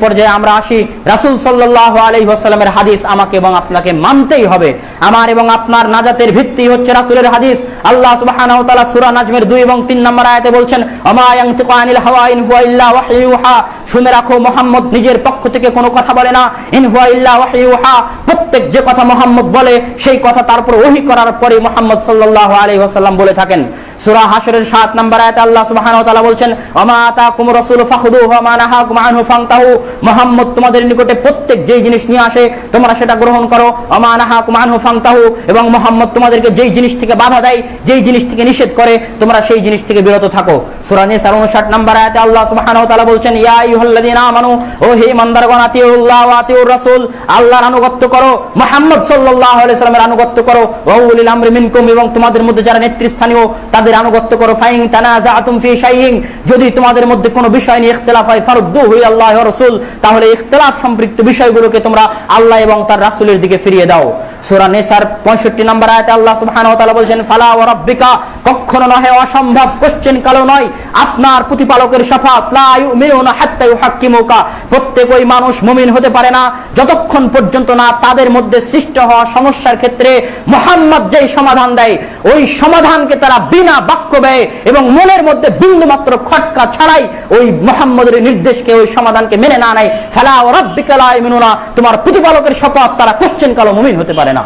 পর্যায়ে আমরা আসি, রাসূল সাল্লাল্লাহু আলাইহি ওয়াসাল্লামের হাদিস আমাকে এবং আপনাকে মানতেই হবে। আমার এবং আপনার নাজাতের ভিত্তি হচ্ছে রাসূলের হাদিস। আল্লাহ সুবহানাহু ওয়া তাআলা সূরা নাজমের 2 এবং 3 নম্বর আয়াতে বলছেন, ওমা ইয়ানতিকু আনিল হাওয়া ইন হুয়া ইল্লা ওয়াহয়ু ইউহা। শুনে রাখো, মুহাম্মদ নিজের পক্ষ থেকে কোনো কথা বলে না। ইন হুয়া ইল্লা ওয়াহয়ু ইউহা, প্রত্যেক যে কথা মুহাম্মদ বলে সেই কথা তারপর ওহী করার পরে মুহাম্মদ সাল্লাল্লাহু আলাইহি ওয়াসাল্লাম বলে থাকেন। সূরা হাশরের 7 নম্বর আয়াতে আল্লাহ সুবহানাহু ওয়া তাআলা বলছেন, ওমা আতাকুমুর রাসূলু ফাখুযুহু ওয়া মা নাহাকুম আনহু ফান্তাহু। মুহাম্মদ তোমাদের নিকটে প্রত্যেক যেই জিনিস নিয়ে আসে তোমরা সেটা গ্রহণ করো। ওয়া মা নাহাকুম আনহু ফান্তাহু, এবং মুহাম্মদ তোমাদেরকে যেই জিনিস থেকে বাধা দেয়, যেই জিনিস থেকে নিষেধ করে, তোমরা সেই জিনিস থেকে বিরত থাকো। সূরা নিসার 59 নম্বর আয়াতে আল্লাহ সুবহানাহু ওয়া তাআলা বলছেন, ইয়া আইয়ুহাল্লাযীনা আমানু, ও হে ঈমানদারগণ, আতিউল্লাহ ওয়া আতিউর রাসূল, আল্লাহর আনুগত্য করো, মুহাম্মদ সাল্লাল্লাহু আলাইহি ওয়াসাল্লামের আনুগত্য করো। ওয়া উলিল আমরি মিনকুম, এবং তোমাদের মধ্যে যারা নেতৃস্থানীয় তাদের আনুগত্য করো। ফাইন তানাযাআতুম ফি শাইইন, যদি তোমাদের মধ্যে কোনো বিষয় নিয়ে ইখতিলাফ হয়, ফারুদ্দুহু ইলাল্লাহি ওয়া রাসূল, তাহলে ইখতিলাফ সম্পৃক্ত বিষয়গুলোকে তোমরা আল্লাহ এবং তার রাসূলের দিকে ফিরিয়ে দাও। সূরা নিসার 65 নম্বর আয়াতে আল্লাহ সুবহানাহু ওয়া তাআলা বলেন, ফালা ওয়া রাব্বিকা, কখনো নয়, অসম্ভব, কোশ্চেন কালো নয়, আপনার প্রতিপালকের শপথ, লা ইউমিনুনা হাত্তা ইউহাক্কিমুকা, প্রত্যেক ওই মানুষ মুমিন হতে পারে না যতক্ষণ পর্যন্ত না তাদের মধ্যে সৃষ্টি হওয়া সমস্যার ক্ষেত্রে মুহাম্মদ যেই সমাধান দেয় ওই সমাধানকে তারা বিনা বাক্য ব্যয় এবং মনের মধ্যে বিন্দুমাত্র খটকা ছাড়াই ওই মুহাম্মদের নির্দেশকে, ওই সমাধানকে মেনে না নেয়। ফালা ওয়া রাব্বিকা লা ইউমিনুনা, তোমার প্রতিপালকের শপথ, তারা কোশ্চেন কালো মুমিন হতে পারে না।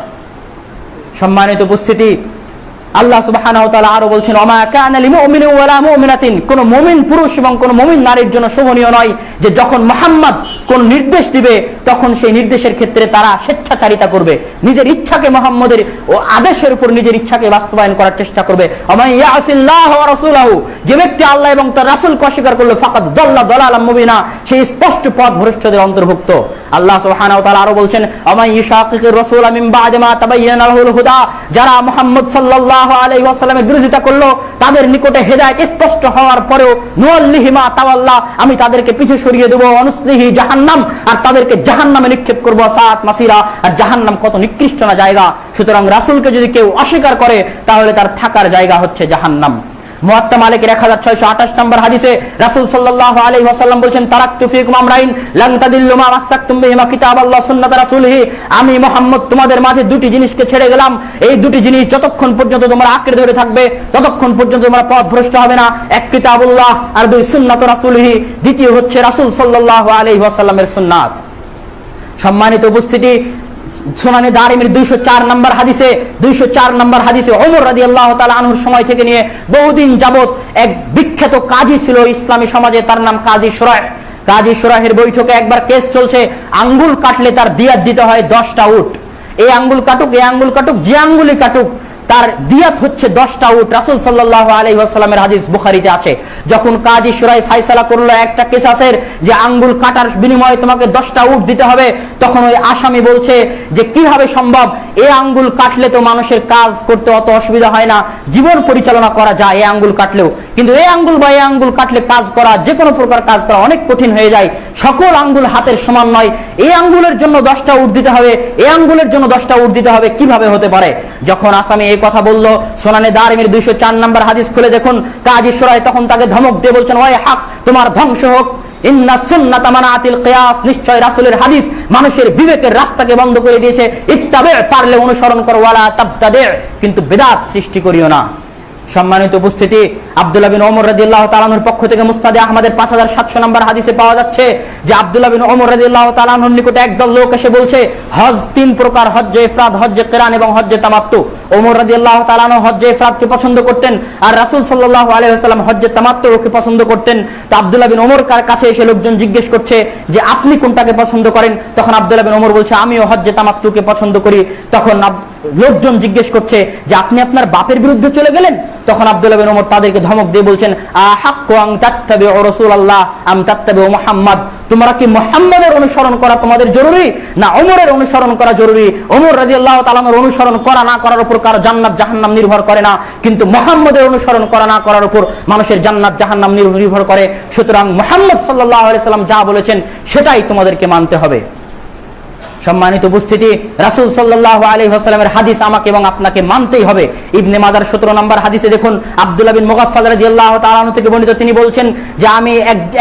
সম্মানিত উপস্থিতি, আল্লাহ সুবহানাহু ওয়া তাআলা আরো বলছেন, ওমা কানা লিমুমিনিন ওয়ালা মুমিনাতিন, কোন মুমিন পুরুষ এবং কোন মুমিন নারীর জন্য শোভনীয় নয় যে যখন মুহাম্মদ কোন নির্দেশ দিবে তখন সেই নির্দেশের ক্ষেত্রে তারা স্বেচ্ছাচারিতা করবে, নিজের ইচ্ছাকে মুহাম্মদের ও আদেশের উপর নিজের ইচ্ছাকে বাস্তবায়ন করার চেষ্টা করবে। ওমা ইয়াসিল্লাহ ওয়া রাসূলাহু, যে ব্যক্তি আল্লাহ এবং তার রাসূলকে অস্বীকার করলো, ফাকাদ দাল্লা দালালাম মুবিনা, সেই স্পষ্ট পথ ভ্রষ্টদের অন্তর্ভুক্ত। আল্লাহ সুবহানাহু ওয়া তাআলা আরো বলছেন, ওমা ইশাকিকির রাসূল মিন বা'দি মা তাবায়্যানা লাহুল হুদা, যারা মুহাম্মদ সাল্লাল্লাহু আলাইহি ওয়াসাল্লামের বিরোধিতা করলো, তাদের নিকটে হেদায়েত স্পষ্ট হওয়ার পরেও নুয়াল্লিহি মা তাওয়াল্লা, আমি তাদেরকে পিছু সরিয়ে দেব, অনুসলিহি জাহান্নাম, আর তাদেরকে জাহান্নামে নিক্ষেপ করব, সাআত মাসিরা, আর জাহান্নাম কত নিকৃষ্ট না জায়গা। সুতরাং রাসূলকে যদি কেউ অস্বীকার করে তাহলে তার থাকার জায়গা হচ্ছে জাহান্নাম। মুয়াত্তা মালিকের 1628 নম্বর হাদিসে রাসূল সাল্লাল্লাহু আলাইহি ওয়াসাল্লাম বলেন, তারাকতু ফীকুম আমরাইন লান তাদিল্লু মা মাসাকতুম বিহিমা কিতাবাল্লাহ সুন্নাত রাসূলিহি, আমি মুহাম্মদ তোমাদের মাঝে দুটি জিনিসকে ছেড়ে গেলাম, এই দুটি জিনিস যতক্ষণ পর্যন্ত তোমরা আঁকড়ে ধরে থাকবে ততক্ষণ পর্যন্ত তোমরা পথভ্রষ্ট হবে না। এক কিতাবুল্লাহ, আর দুই সুন্নাত রাসূলিহি, দ্বিতীয় হচ্ছে রাসূল সাল্লাল্লাহু আলাইহি ওয়াসাল্লামের সুন্নাত। সম্মানিত উপস্থিতি, সুনানে দারিমির 204 নম্বর হাদিসে ওমর রাদিয়াল্লাহু তাআলা আনহুর সময় থেকে নিয়ে বহুদিন যাবত এক বিখ্যাত কাজী ছিল ইসলামী সমাজে, তার নাম কাজী শুরাইহ। কাজী শুরাইহের বৈঠকে একবার কেস চলছে, আঙ্গুল কাটলে তার দিয়াত দিতে হয় 10টা উট। এই আঙ্গুল কাটুক, এই আঙ্গুল কাটুক, যে আঙ্গুলি কাটুক তার দিয়াত হচ্ছে 10টা উট। রাসূল সাল্লাল্লাহু আলাইহি ওয়াসাল্লামের হাদিস বুখারীতে আছে। যখন কাজী শুরাইহ ফয়সালা করলো একটা কেসাসের যে আঙ্গুল কাটার বিনিময়ে তোমাকে 10টা উট দিতে হবে, তখন ওই আসামি বলছে যে কিভাবে সম্ভব, এই আঙ্গুল কাটলে তো মানুষের কাজ করতে অত অসুবিধা হয় না, জীবন পরিচালনা করা যায় এই আঙ্গুল কাটলেও, কিন্তু এই আঙ্গুল বা এই আঙ্গুল কাটলে কাজ করা, যে কোনো প্রকার কাজ করা অনেক কঠিন হয়ে যায়, সকল আঙ্গুল হাতের সমান নয়, এই আঙ্গুলের জন্য 10টা উট দিতে হবে, এই আঙ্গুলের জন্য 10টা উট দিতে হবে, কিভাবে হতে পারে? যখন আসামি এই কথা বলল, সুনানে দারিমির 204 নম্বর হাদিস খুলে দেখুন, কাজী শুরাইহ তখন তাকে ধমক দিয়ে বলছেন, ওয়াই হাক, তোমার ধ্বংস হোক, ইন্না সুন্নাতা মানাতিল কিয়াস, নিশ্চয় রাসূলের হাদিস মানুষের বিবেকের রাস্তাকে বন্ধ করে দিয়েছে। ইত্তাবি, পারলে অনুসরণ করো, ওয়ালা তাবতাদি, কিন্তু বিদআত সৃষ্টি করিও না। সম্মানিত উপস্থিতি, আব্দুল্লাহ বিন ওমর রাদিয়াল্লাহু তাআলা আনহুর পক্ষ থেকে মুসনাদে আহমদের 5700 নম্বর হাদিসে পাওয়া যাচ্ছে যে আব্দুল্লাহ বিন ওমর রাদিয়াল্লাহু তাআলা আনহুর নিকটে একদল লোক এসে বলছে, হজ 3 প্রকার, হজ্জে ইফরাদ, হজ্জে কিরান এবং হজ্জে তামাত্তু। ওমর রাদিয়াল্লাহু তাআলা আনহু হজ্জে ইফরাদকে পছন্দ করতেন, আর রাসূল সাল্লাল্লাহু আলাইহি ওয়াসাল্লাম হজ্জে তামাত্তুকে পছন্দ করতেন। তো আব্দুল্লাহ বিন ওমর কাছে এসে লোকজন জিজ্ঞেস করছে যে আপনি কোনটাকে পছন্দ করেন? তখন আব্দুল্লাহ বিন ওমর বলছে, আমিও হজ্জে তামাত্তুকে পছন্দ করি। তখন লোকজন জিজ্ঞেস করছে যে আপনি আপনার বাপের বিরুদ্ধে চলে গেলেন? তখন আব্দুল্লাহ বিন ওমর তাদেরকে ধমক দিয়ে বলছেন, আহাক্কু আন তাত্তাবিউ রাসূলুল্লাহ আম তাত্তাবিউ মুহাম্মদ, তোমরা কি মুহাম্মদের অনুসরণ করা তোমাদের জরুরি না ওমরের অনুসরণ করা জরুরি? ওমর রাদিয়াল্লাহু তাআলা আনহুর অনুসরণ করা না করার উপর কারো জান্নাত জাহান্নাম নির্ভর করে না, কিন্তু মুহাম্মদের অনুসরণ করা না করার উপর মানুষের জান্নাত জাহান্নাম নির্ভর করে। সুতরাং মুহাম্মদ সাল্লাল্লাহু আলাইহি সাল্লাম যা বলেছেন সেটাই তোমাদেরকে মানতে হবে। সম্মানিত উপস্থিতি, রাসূল সাল্লাল্লাহু আলাইহি ওয়াসাল্লামের হাদিস আমাকে এবং আপনাকে মানতেই হবে। ইবনে মাজার 17 নম্বর হাদিসে দেখুন, আব্দুল্লাহ বিন মুগাফফাল রাদিয়াল্লাহু তাআলা আনহু থেকে বর্ণিত, তিনি বলছেন যে আমি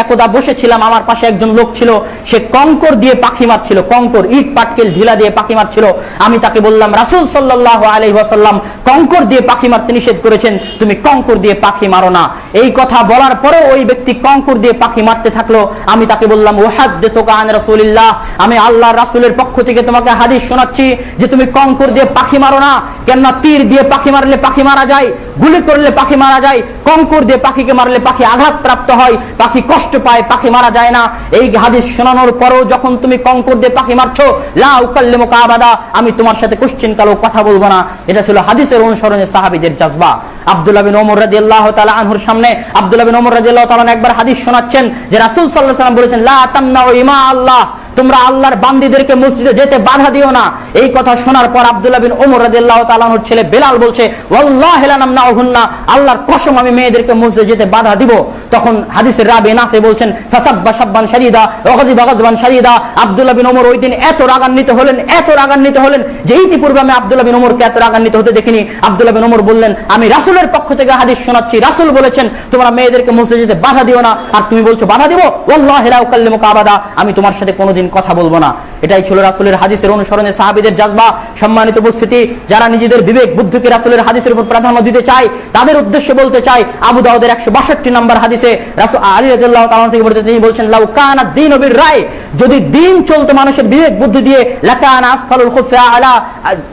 একদা বসেছিলাম, আমার পাশে একজন লোক ছিল, সে কঙ্কর দিয়ে পাখি মারছিল, কঙ্কর, ইট পাটকেল ঢিলা দিয়ে পাখি মারছিল। আমি তাকে বললাম, রাসূল সাল্লাল্লাহু আলাইহি ওয়াসাল্লাম কঙ্কর দিয়ে পাখি মারতে নিষেধ করেছেন, তুমি কঙ্কর দিয়ে পাখি মারো না। এই কথা বলার পরে ওই ব্যক্তি কঙ্কর দিয়ে পাখি মারতে থাকলো। আমি তাকে বললাম, উহাদ্দিসুকা আন রাসূলিল্লাহ, আমি আল্লাহর রাসূলের পক্ষ থেকে তোমাকে হাদিস শোনাচ্ছি যে তুমি কঙ্কর দিয়ে পাখি মারো না। কেননা তীর দিয়ে পাখি মারলে পাখি মারা যায়, গুলি করলে পাখি মারা যায়, কঙ্কর দিয়ে পাখিকে মারলে পাখি আঘাতপ্রাপ্ত হয়, পাখি কষ্ট পায়, পাখি মারা যায় না। এই হাদিস শোনানোর পরেও যখন তুমি কঙ্কর দিয়ে পাখি মারছো, লা উকাল্লিমুকা আবাদা, আমি তোমার সাথে কোশ্চেন কালো কথা বলবো না। এটা ছিল হাদিসের অনুসরণে সাহাবীদের জজবা। আব্দুল্লাহ বিন ওমর রাদিয়াল্লাহু তাআলা আনহুর সামনে আব্দুল্লাহ বিন ওমর রাদিয়াল্লাহু তাআলা একবার হাদিস শোনাচ্ছেন যে রাসূল সাল্লাল্লাহু আলাইহি ওয়াসাল্লাম বলেছেন, লা তামনাউ ইমা আল্লাহ, তোমরা আল্লাহর বান্দীদেরকে মসজিদে যেতে বাধা দিও না। এই কথা শোনার পর আব্দুল্লাহ বিন ওমর রাদিয়াল্লাহু তাআলা আনহুর ছেলে বেলাল বলছে, ওয়াল্লাহি লা নামনাউহুন্না, আল্লাহর কসম আমি মেয়েদেরকে মসজিদে যেতে বাধা দিব। তখন হাদিসের রাবি নাফি বলছেন, ফাসাব্বা শাব্বান শাদীদা ওয়া গাযিবা গাযবান শাদীদা, আব্দুল্লাহ বিন ওমর ওই দিন এত রাগান্বিত হলেন যে ইতিপূর্বে আমি আব্দুল্লাহ বিন ওমরকে এত রাগান্বিত হতে দেখিনি। আব্দুল্লাহ বিন ওমর বললেন, আমি রাসূলের পক্ষ থেকে হাদিস শোনাচ্ছি, রাসূল বলেছেন তোমরা মেয়েদেরকে মসজিদে যেতে বাধা দিও না, আর তুমি বলছো বাধা দিব। ওয়াল্লাহি লা উকাল্লিমুকা আবাদা, আমি তোমার সাথে কোনোদিন কথা বলবো না। এটাই ছিল রাসূলের হাদিসের অনুসরণে সাহাবীদের জজবা। সম্মানিত উপস্থিতি, যারা নিজেদের বিবেক বুদ্ধিকে রাসূলের হাদিসের উপর প্রাধান্য দিতে চায়, তাদের উদ্দেশ্যে বলতে চাই, আবু দাউদের 162 নম্বর হাদিসে রাসূল আলী রাদিয়াল্লাহু তাআলা থেকে বর্ণিত, তিনি বলছেন, লাউ কানা দ্বীনু বির রায়, যদি দিন চলতো মানুষের বিবেক বুদ্ধি দিয়ে, লাকানা আসফালুল খুফি আলা,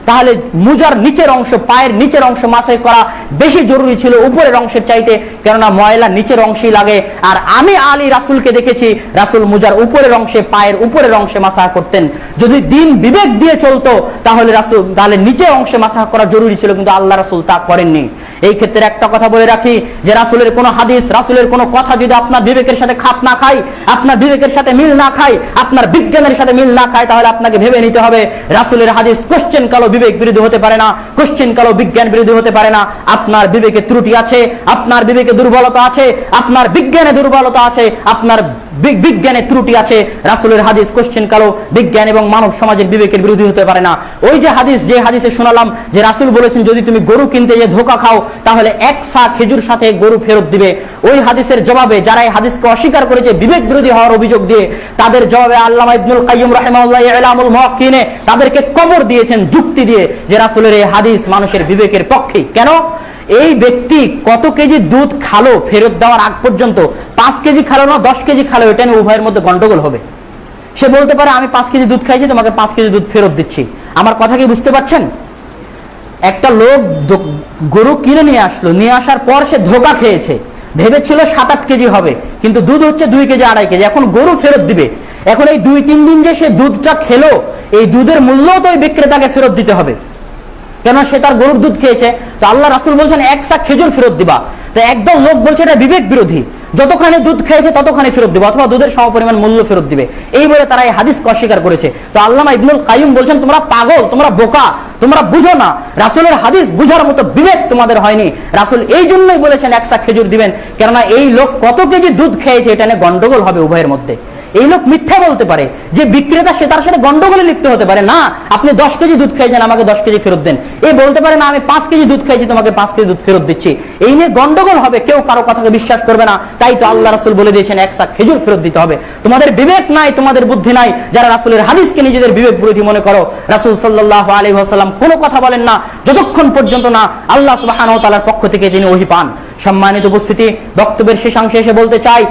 তাহলে মুজার নিচের অংশ, পায়ের নিচের অংশ মাসাই করা বেশি জরুরি ছিল উপরের অংশের চাইতে, কেননা ময়লা নিচের অংশেই লাগে। আর আমি আলী রাসূলকে দেখেছি রাসূল মুজার উপরের অংশে, পায়ের উপরের অংশে মাসাহ করতেন। যদি দিন বিবেক দিয়ে চলতো তাহলে নিচের অংশে মাসাহ করা জরুরি ছিল, কিন্তু আল্লাহ রাসূল তা করেননি। এই ক্ষেত্রে একটা কথা বলে রাখি যে রাসূলের কোন হাদিস, রাসূলের কোন কথা যদি আপনার বিবেকের সাথে খাপ না খায়, আপনার বিবেকের সাথে মিল না খায়, আপনার বিজ্ঞানের সাথে মিল না খায়, তাহলে আপনাকে ভেবে নিতে হবে রাসূলের হাদিস কোশ্চেন কালো বিবেক বিরোধী হতে পারে না, কোশ্চেন কালো বিজ্ঞান বিরোধী হতে পারে না। আপনার বিবেকে ত্রুটি আছে, আপনার বিবেকে দুর্বলতা আছে, আপনার বিজ্ঞানে দুর্বলতা আছে, আপনার বিজ্ঞানে ত্রুটি আছে। রাসূলের হাদিস কোশ্চেন কালো বিজ্ঞান এবং মানব সমাজের বিবেকের বিরোধী হতে পারে না। ওই যে হাদিসে শোনালাম যে রাসূল বলেছেন যদি তুমি গরু কিনতে যে ধোঁকা খাও তাহলে এক সা খেজুর সাথে গরু ফেরত দিবে। ওই হাদিসের জবাবে যারা এই হাদিসকে অস্বীকার করেছে বিবেক বিরোধী হওয়ার অভিযোগ দিয়ে, তাদের জবাবে আল্লামা ইবনুল কাইয়্যিম রাহিমাহুল্লাহ ইলামুল মুওয়াক্কিনে তাদেরকে কবর দিয়েছেন যুক্তি দিয়ে যে রাসূলের এই হাদিস মানুষের বিবেকের পক্ষে। কেন? এই ব্যক্তি কত কেজি দুধ খালো ফেরত দেওয়ার আগ পর্যন্ত, 5 কেজি খালো না 10 কেজি খালো, এটা নিয়ে উভয়ের মধ্যে গন্ডগোল হবে। সে বলতে পারে আমি 5 কেজি দুধ খাইছি, তোমাকে 5 কেজি দুধ ফেরত দিচ্ছি। আমার কথা কি বুঝতে পারছেন? একটা লোক গরু কিনে নিয়ে আসলো, নিয়ে আসার পর সে ধোঁকা খেয়েছে, ভেবেছিল 7-8 কেজি হবে, কিন্তু দুধ হচ্ছে 2 কেজি 2.5 কেজি। এখন গরু ফেরত দিবে। এখন এই 2-3 দিন যে সে দুধটা খেলো, এই দুধের মূল্যও তো ওই বিক্রেতাকে ফেরত দিতে হবে, কেন সে তার গরুর দুধ খেয়েছে। তো আল্লাহ রাসূল বলছেন 1 সা খেজুর ফেরত দিবা। তো একদল লোক বলছে এটা বিবেক বিরোধী, যতখানি দুধ খেয়েছে ততখানি ফেরত দিবে, অথবা দুধের সমপরিমাণ মূল্য ফেরত দিবে, এই বলে তারা এই হাদিসকে অস্বীকার করেছে। তো আল্লামা ইবনুল কাইয়্যিম বলছেন তোমরা পাগল, তোমরা বোকা, তোমরা বুঝো না, রাসূলের হাদিস বুঝার মতো বিবেক তোমাদের হয়নি। রাসূল এই জন্যই বলেছেন 1 সা খেজুর দিবেন, কেননা এই লোক কত কেজি দুধ খেয়েছে এটা নিয়ে গন্ডগোল হবে উভয়ের মধ্যে। এই লোক মিথ্যা বলতে পারে, যে বিক্রেতা সে তার সাথে গন্ডগোলে লিপ্ত হতে পারে না, আপনি 10 কেজি দুধ খেয়েছেন আমাকে 10 কেজি ফেরত দেন। এই বলতে পারে না আমি 5 কেজি দুধ খেয়েছি তোমাকে 5 কেজি দুধ ফেরত দিচ্ছি। এই নিয়ে গন্ডগোল হবে, কেউ কারো কথাকে বিশ্বাস করবে না। তাই তো আল্লাহ রাসূল বলে দিয়েছেন 1 সা খেজুর ফেরত দিতে হবে। তোমাদের বিবেক নাই, তোমাদের বুদ্ধি নাই, যারা রাসূলের হাদিসকে নিজেদের বিবেক বিরোধী মনে করো। রাসূল সাল্লাল্লাহু আলাইহি ওয়াসাল্লাম কোনো কথা বলেন না যতক্ষণ পর্যন্ত না আল্লাহ সুবহানাহু ওয়া তাআলার পক্ষ থেকে তিনি ওহী পান। সম্মানিত উপস্থিতি, বক্তব্যের শেষাংশে এসে বলতে চাই,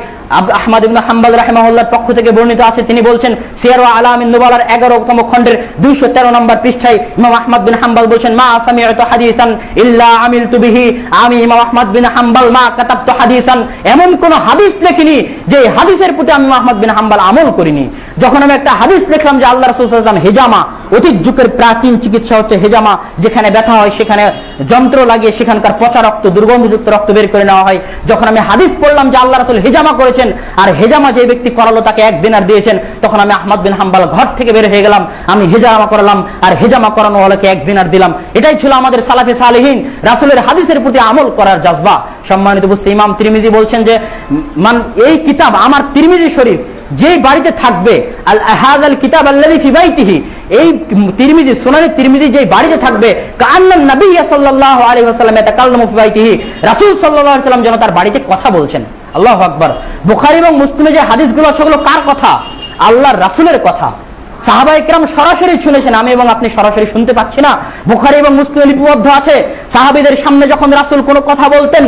আহমদ ইবনে হাম্বল রাহিমাহুল্লাহর পক্ষ থেকে বর্ণিত আছে, তিনি বলছেন সিয়ার ওয়া আলামিন নুবালার 11তম খণ্ডের 213 নম্বর পৃষ্ঠায় ইমাম আহমদ বিন হাম্বল বলেন, মা সামি'তু হাদিসান ইল্লা আমিলতু বিহি, আমি ইমাম আহমদ বিন হাম্বল মা কাতাবতু হাদিসান, এমন কোন হাদিস লেখিনি যে হাদিসের প্রতি আমি আহমদ বিন হাম্বল আমল করিনি। যখন আমি একটা হাদিস লিখলাম যে আল্লাহ রাসূল সাল্লাল্লাহু আলাইহি ওয়াসাল্লাম হেজামা, অতীত যুগের প্রাচীন চিকিৎসা হচ্ছে হেজামা, যেখানে ব্যথা হয় সেখানে যন্ত্র লাগিয়ে সেখানকার পচা রক্ত, দুর্গন্ধযুক্ত রক্ত বের করে নেওয়া হয়। যখন আমি হাদিস পড়লাম যে আল্লাহ রাসূল হেজামা করেছেন, আর হেজামা যে ব্যক্তি করালো তাকে 1 দিনার দিয়েছেন, তখন আমি আহমদ বিন হাম্বল ঘর থেকে বের হয়ে গেলাম, আমি হেজামা করালাম, আর হেজামা করানো ওয়ালাকে 1 দিনার দিলাম। এটাই ছিল আমাদের সালাফে সালেহিন, রাসূলের হাদিসের প্রতি আমল করার জজবা। সম্মানিত উপস্থিতি, ইমাম তিরমিজি বলছেন যে এই কিতাব আমার তিরমিজি শরীফ, যেই বাড়িতে থাকবে আল হাযাল কিতাব আল্লাযী ফি বাইতিহি, এই তিরমিজি সুনানে তিরমিজি যেই বাড়িতে থাকবে কাআন্নান নবী সাল্লাল্লাহু আলাইহি ওয়াসাল্লাম ইয়াতাকাল্লামু ফি বাইতিহি, রাসূল সাল্লাল্লাহু আলাইহি ওয়াসাল্লাম যেন তার বাড়িতে কথা বলছেন। আল্লাহু আকবার। বুখারী এবং মুসলিমে যে হাদিসগুলো আছে ওগুলো কার কথা? আল্লাহর রাসূলের কথা। সাহাবায়ে কেরাম সরাসরি শুনেছেন, আমি এবং আপনি সরাসরি শুনতে পাচ্ছি না। বুখারী এবং মুসলিমে লিপিবদ্ধ আছে সাহাবীদের সামনে যখন রাসূল কোনো কথা বলতেন,